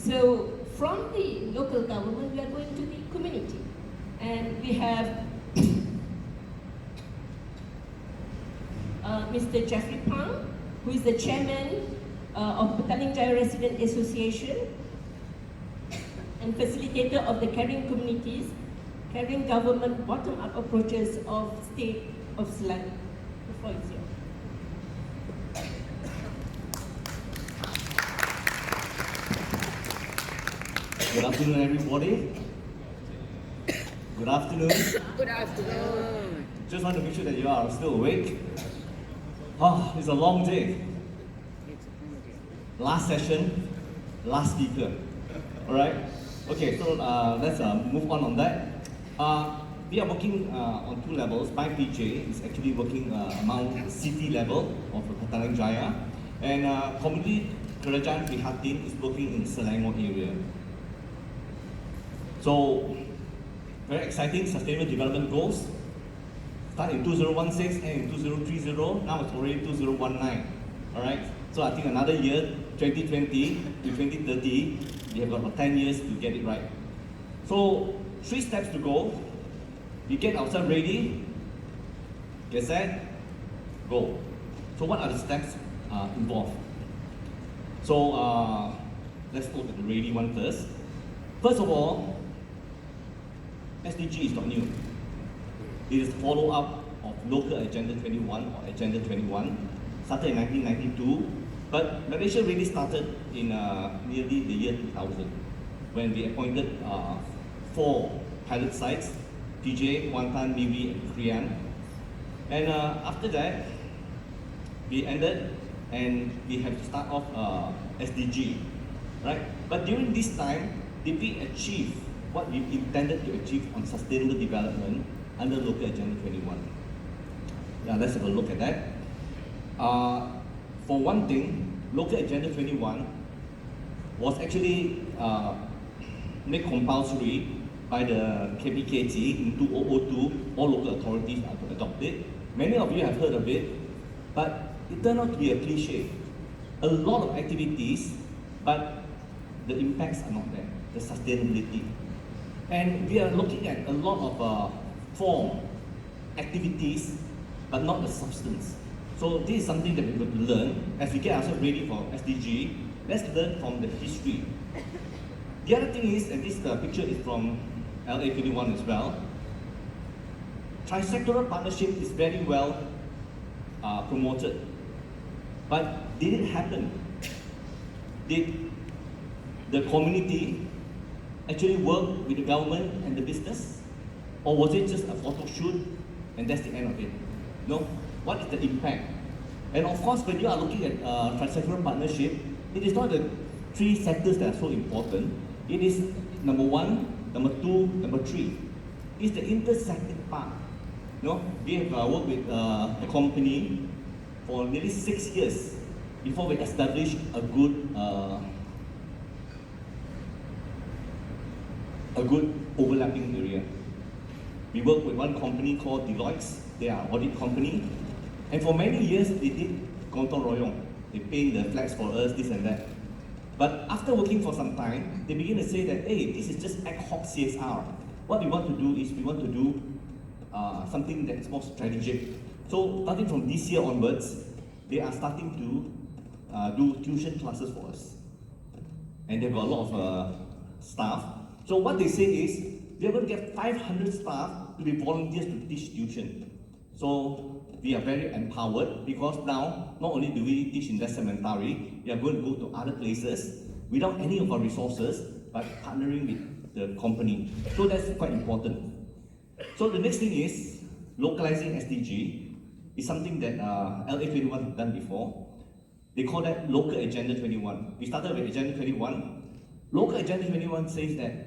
So from the local government, we are going to the community. And we have Mr. Jeffrey Pang, who is the chairman of Petaling Jaya Resident Association and facilitator of the caring communities, caring government bottom-up approaches of state of Selang. The floor is yours. Good afternoon, everybody. Good afternoon. Good afternoon. Just want to make sure that you are still awake. Oh, it's a long day. Last session, last speaker. All right. Okay, so let's move on that. We are working on two levels. My PJ is actually working among the city level of Petaling Jaya, and Community Kerajaan Prihatin is working in Selangor area. So, very exciting sustainable development goals. Start in 2016 and in 2030. Now it's already 2019. All right. So I think another year, 2020 to 2030, we have about 10 years to get it right. So 3 steps to go. We get ourselves ready. Get set. Go. So what are the steps involved? So let's look at the ready one first. First of all, SDG is not new. It is follow-up of local Agenda 21 or Agenda 21, started in 1992, but Malaysia really started in nearly the year 2000, when we appointed 4 pilot sites, PJ, Kuantan, Miwi, and Krian. And after that, we ended and we have to start off SDG, right? But during this time, did we achieve what we intended to achieve on sustainable development under local Agenda 21? Yeah, let's have a look at that. For one thing, local Agenda 21 was actually made compulsory by the KPKT in 2002. All local authorities are to adopt it. Many of you have heard of it, but it turned out to be a cliche. A lot of activities, but the impacts are not there, the sustainability. And we are looking at a lot of form, activities, but not the substance. So this is something that we're going to learn as we get ourselves ready for SDG. Let's learn from the history. The other thing is, and this picture is from LA21 as well, trisectoral partnership is very well promoted. But did it happen? Did the community actually work with the government and the business? Or was it just a photo shoot and that's the end of it? No? What is the impact? And of course, when you are looking at trisectoral partnership, it is not the 3 sectors that are so important. It is number 1, number 2, number 3. It's the intersecting part. No? We have worked with the company for nearly 6 years before we established a good overlapping area. We work with one company called Deloitte. They are an audit company. And for many years, they did gotong royong. They paint the flags for us, this and that. But after working for some time, they begin to say that, hey, this is just ad hoc CSR. What we want to do is we want to do something that's more strategic. So starting from this year onwards, they are starting to do tuition classes for us. And they've got a lot of staff. So what they say is, we are going to get 500 staff to be volunteers to teach tuition. So we are very empowered because now, not only do we teach in West Sementari, we are going to go to other places without any of our resources, but partnering with the company. So that's quite important. So the next thing is, localizing SDG is something that LA21 have done before. They call that Local Agenda 21. We started with Agenda 21. Local Agenda 21 says that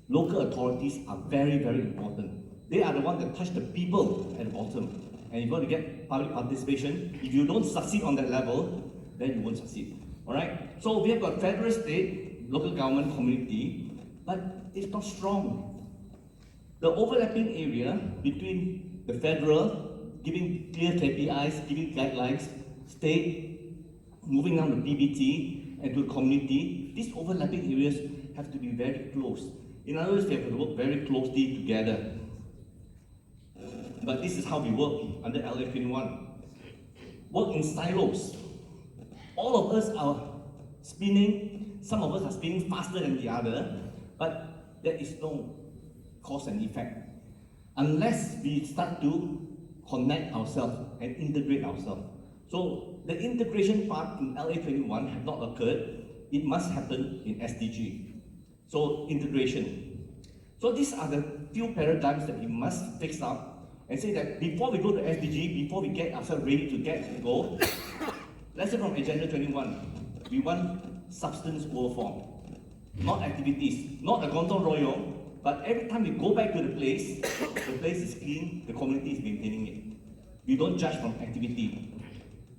local authorities are very, very important. They are the ones that touch the people at the bottom. And you've got to get public participation. If you don't succeed on that level, then you won't succeed. All right? So we have got federal, state, local government, community, but it's not strong. The overlapping area between the federal, giving clear KPIs, giving guidelines, state, moving down to PBT, and to the community, these overlapping areas have to be very close. In other words, we have to work very closely together. But this is how we work under LA21. Work in silos. All of us are spinning, some of us are spinning faster than the other, but there is no cause and effect. Unless we start to connect ourselves and integrate ourselves. So the integration part in LA21 have not occurred. It must happen in SDG. So integration. So these are the few paradigms that we must fix up and say that before we go to SDG, before we get ourselves ready to go, let's say from Agenda 21, we want substance over form, not activities, not a Gotong Royong, but every time we go back to the place is clean, the community is maintaining it. We don't judge from activity.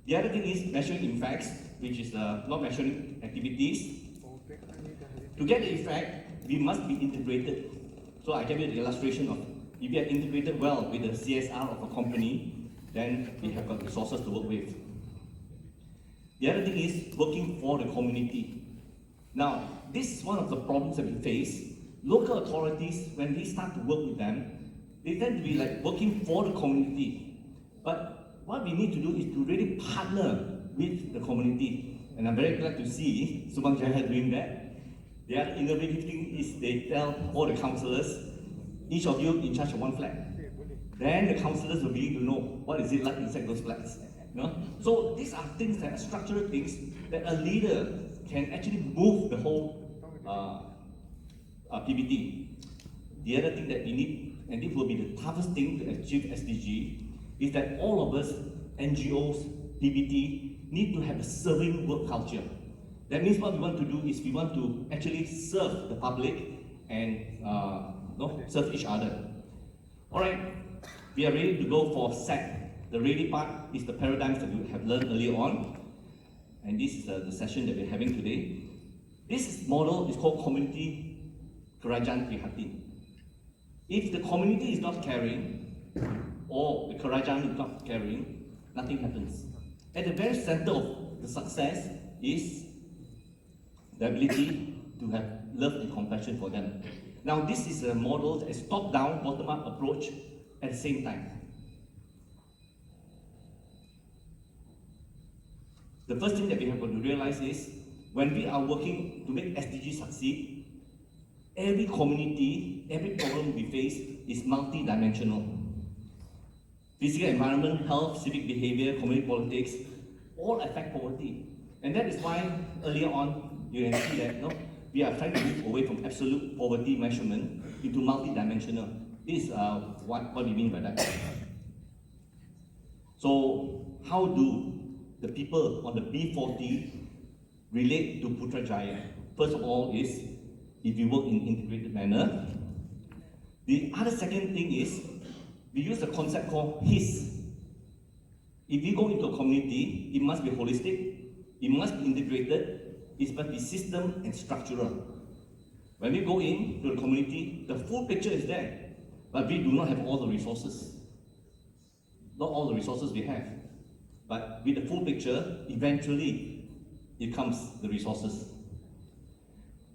The other thing is measuring effects, which is not measuring activities. To get the effect, we must be integrated. So I gave you the illustration of if we are integrated well with the CSR of a company, then we have got resources to work with. The other thing is working for the community. Now, this is one of the problems that we face. Local authorities, when we start to work with them, they tend to be like working for the community. But what we need to do is to really partner with the community. And I'm very glad to see Subang Jaya doing that. The other innovative thing is they tell all the councillors, each of you in charge of one flat. Then the councillors will begin to know what is it like inside those flats. You know? So these are things that are structural things that a leader can actually move the whole PBT. The other thing that we need, and this will be the toughest thing to achieve SDG, is that all of us, NGOs, PBT, need to have a serving work culture. That means what we want to do is we want to actually serve the public and serve each other. All right, we are ready to go for SEC. The ready part is the paradigms that we have learned earlier on, and this is the session that we're having today. This model is called Community Kerajaan Prihatin. If the community is not caring, or the Kerajaan is not caring, nothing happens. At the very center of the success is the ability to have love and compassion for them. Now, this is a model that is top-down, bottom-up approach at the same time. The first thing that we have got to realize is, when we are working to make SDG succeed, every community, every problem we face is multi-dimensional. Physical environment, health, civic behavior, community politics, all affect poverty. And that is why earlier on, you can see that we are trying to move away from absolute poverty measurement into multi-dimensional. This is what we mean by that. So how do the people on the B40 relate to Putrajaya? First of all is, if you work in integrated manner. The other second thing is, we use a concept called HIS. If you go into a community, it must be holistic, it must be integrated, it must be system and structural. When we go into the community, the full picture is there, but we do not have all the resources. Not all the resources we have. But with the full picture, eventually, it comes the resources.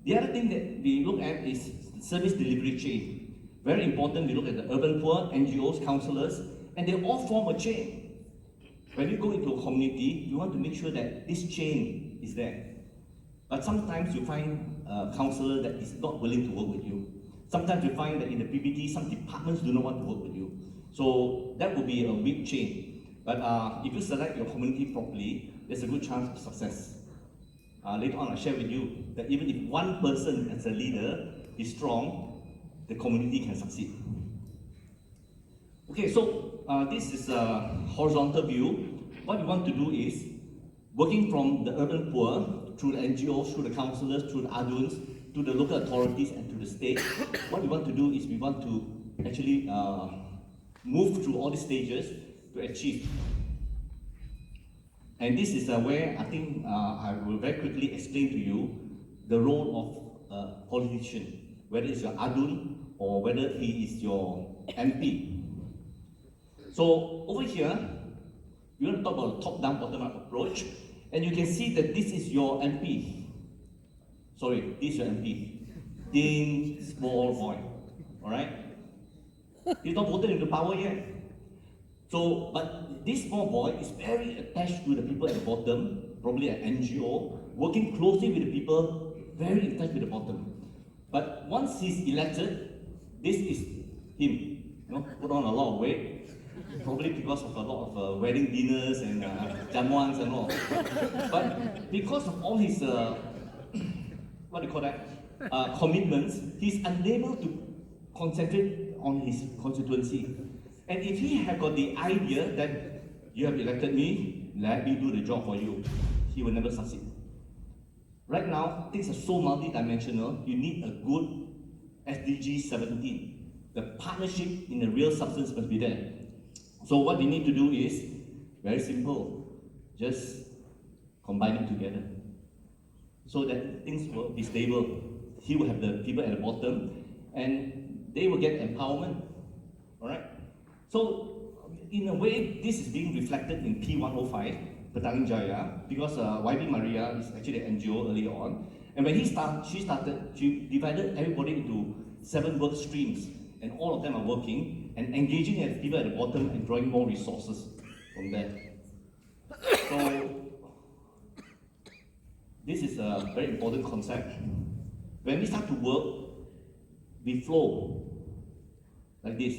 The other thing that we look at is service delivery chain. Very important, we look at the urban poor, NGOs, councillors, and they all form a chain. When you go into a community, you want to make sure that this chain is there. But sometimes you find a councillor that is not willing to work with you. Sometimes you find that in the PBT, some departments do not want to work with you. So that will be a weak chain. But if you select your community properly, there's a good chance of success. Later on, I'll share with you that even if one person as a leader is strong, the community can succeed. Okay, so this is a horizontal view. What we want to do is, working from the urban poor, through the NGOs, through the councillors, through the ADUNs, to the local authorities and to the state, what we want to do is we want to actually move through all the stages to achieve. And this is where I think I will very quickly explain to you the role of a politician, whether it's your ADUN or whether he is your MP. So over here, we're going to talk about a top-down, bottom-up approach, and you can see that this is your MP. Sorry, this is your MP. Thin, small boy. Alright? He's not voted into power yet. So, but this small boy is very attached to the people at the bottom, probably an NGO, working closely with the people, very in touch with the bottom. But once he's elected, this is him. Put on a lot of weight, probably because of a lot of wedding dinners and jamuans and all. But because of all his, what do you call that, commitments, he's unable to concentrate on his constituency. And if he had got the idea that you have elected me, let me do the job for you, he will never succeed. Right now, things are so multidimensional, you need a good SDG 17. The partnership in the real substance must be there. So what we need to do is very simple, just combine them together so that things will be stable. He will have the people at the bottom and they will get empowerment. All right? So in a way, this is being reflected in P105, Petaling Jaya, because YB Maria is actually an NGO earlier on. And when she started, she divided everybody into 7 work streams. And all of them are working and engaging at people at the bottom and drawing more resources from there. So this is a very important concept. When we start to work, we flow like this.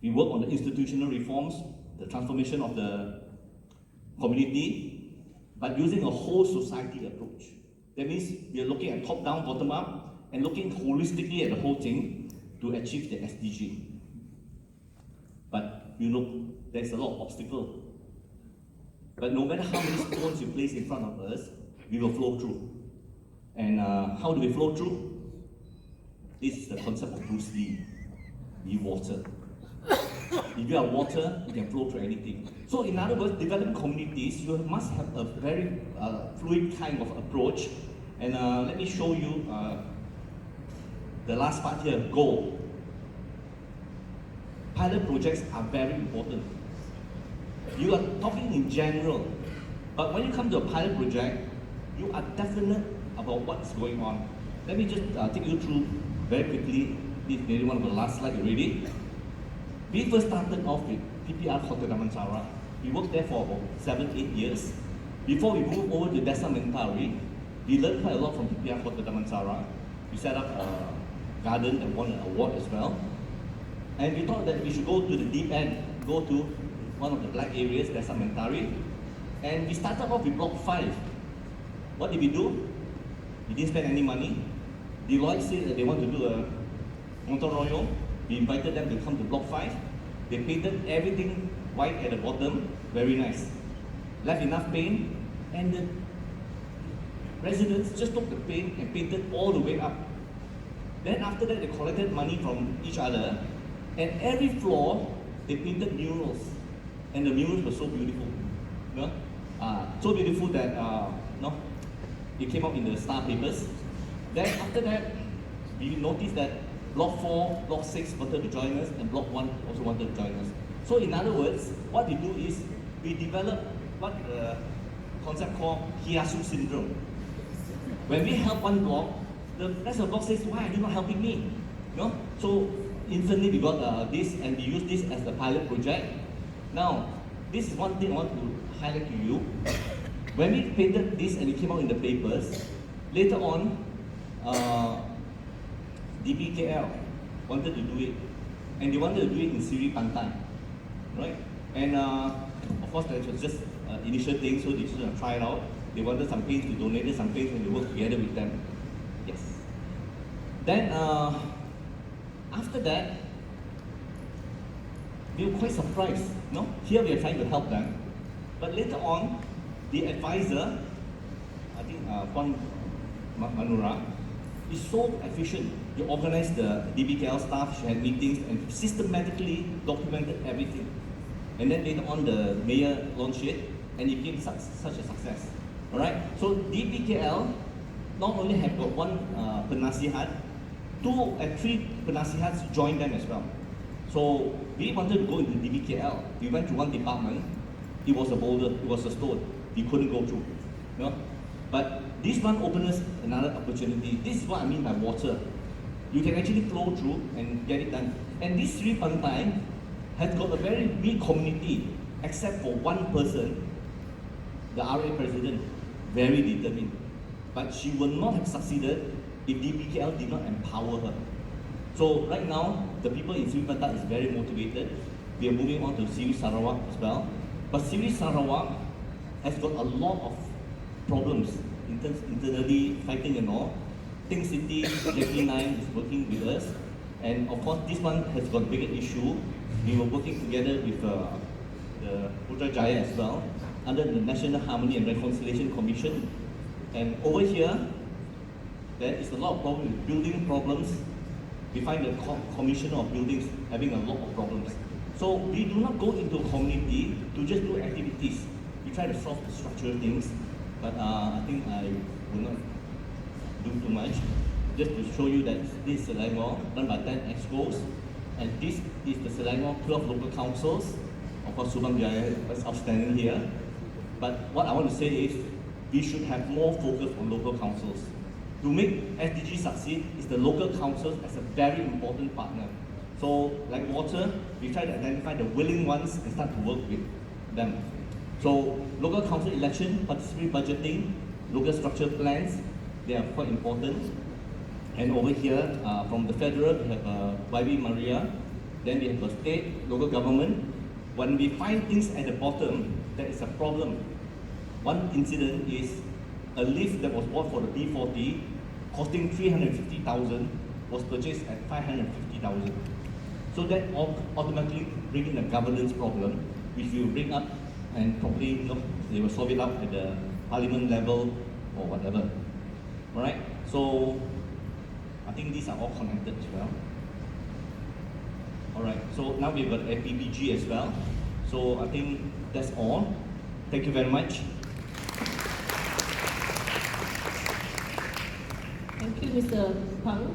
We work on the institutional reforms, the transformation of the community, but using a whole society approach. That means we are looking at top-down, bottom-up, and looking holistically at the whole thing to achieve the SDG. But there's a lot of obstacles. But no matter how many stones you place in front of us, we will flow through. And how do we flow through? This is the concept of Bruce Lee. Be water. If you are water, you can flow through anything. So in other words, developing communities, you must have a very fluid kind of approach. And let me show you the last part here, goal. Pilot projects are very important. You are talking in general, but when you come to a pilot project, you are definite about what's going on. Let me just take you through very quickly. This is maybe one of the last slides already. We first started off with PPR Kota Damansara. We worked there for about 7-8 years. Before we moved over to Desa Mentari, we learned quite a lot from PPR Kota Damansara. We set up a garden and won an award as well. And we thought that we should go to the deep end, go to one of the black areas, Desa Mentari. And we started off with Block 5. What did we do? We didn't spend any money. Deloitte said that they want to do a Motor Royal. We invited them to come to Block 5. They painted everything white at the bottom, very nice. Left enough paint, and the residents just took the paint and painted all the way up. Then after that, they collected money from each other, and every floor, they painted murals. And the murals were so beautiful. So beautiful that it came out in the Star papers. Then after that, we noticed that Block 4, Block 6 wanted to join us, and Block 1 also wanted to join us. So in other words, what we do is, we develop what the concept called Hiyasu syndrome. When we help one block, the rest of the block says, why are you not helping me? So instantly we got this, and we use this as the pilot project. Now, this is one thing I want to highlight to you. When we painted this and it came out in the papers, later on, DBKL wanted to do it, and they wanted to do it in Siri Pantai, right? And of course, that was just initial thing, so they just try it out. They wanted some paints, we donated some paints, and we worked together with them. Yes. Then after that, we were quite surprised. Here we are trying to help them, but later on, the advisor, I think Puan Manura, is so efficient. He organized the DBKL staff, she had meetings and systematically documented everything. And then later on, the mayor launched it, and it became such a success. All right. So DBKL not only have got one penasihat, 2 and 3 penasihats joined them as well. So we wanted to go into DBKL. We went to one department. It was a boulder. It was a stone. We couldn't go through. But this one opens another opportunity. This is what I mean by water. You can actually flow through and get it done. And this Sri Pantai has got a very big community, except for one person, the RA president, very determined. But she would not have succeeded if DBKL did not empower her. So right now, the people in Sri Pantai is very motivated. We are moving on to Siri Sarawak as well. But Siri Sarawak has got a lot of problems in terms internally fighting and all. Think City, JP9 is working with us. And of course, this one has got a bigger issue. We were working together with the Putrajaya as well, under the National Harmony and Reconciliation Commission. And over here, there is a lot of problems with building problems. We find the Commissioner of Buildings having a lot of problems. So we do not go into a community to just do activities. We try to solve the structural things, but I think I will not do too much. Just to show you that this is Selangor, run by 10 EXCOs, and this is the Selangor 12 local councils. Of course, Subang Jaya is outstanding here. But what I want to say is, we should have more focus on local councils. To make SDG succeed, is the local councils as a very important partner. So, like water, we try to identify the willing ones and start to work with them. So, local council election, participatory budgeting, local structure plans, they are quite important. And over here, from the federal, we have YB Maria. Then we have the state, local government. When we find things at the bottom, that is a problem. One incident is a lift that was bought for the B40, costing 350,000, was purchased at 550,000. So that automatically brings in a governance problem, which we will bring up and probably they will solve it up at the parliament level or whatever. Alright, so I think these are all connected as well. Alright, so now we've got FPPG as well. So I think that's all. Thank you very much. Thank you, Mr. Pang,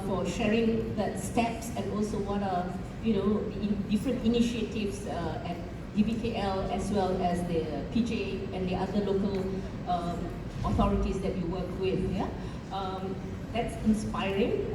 for sharing the steps and also what are, different initiatives at DBKL as well as the PJ and the other local authorities that you work with. Yeah, that's inspiring.